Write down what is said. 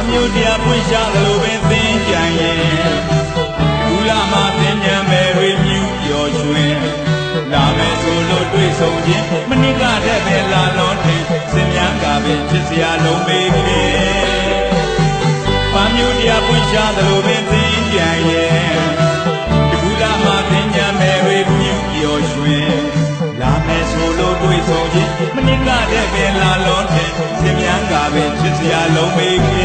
မျိုးတရားပွင့်ရှားသလိုပင်သင်ကြံရဲ့ကုလမှာသင်ညာမဲ့ဝေမြူပျော်ရွှင်လာမယ်ဆိုလို့တွေ့ဆုံခြင်းမနစ်ကတည်းပဲလာလို့ထင်စင်မြန်းကပင်ဖြစ်စရာလုံးမေးခင်ဘာမျိုးတရားပွင့်ရှားသလိုပင်သင်ကြံရဲ့ကုလမှာသင်ညာမဲ့ဝေမြူပျော်ရွှင်လာမယ်ဆိုလို့တွေ့ဆုံခြင်းမနစ်ကတည်းပဲလာလို့ထင်စင်မြန်းကပင်ဖြစ်စရာလုံးမေးခင်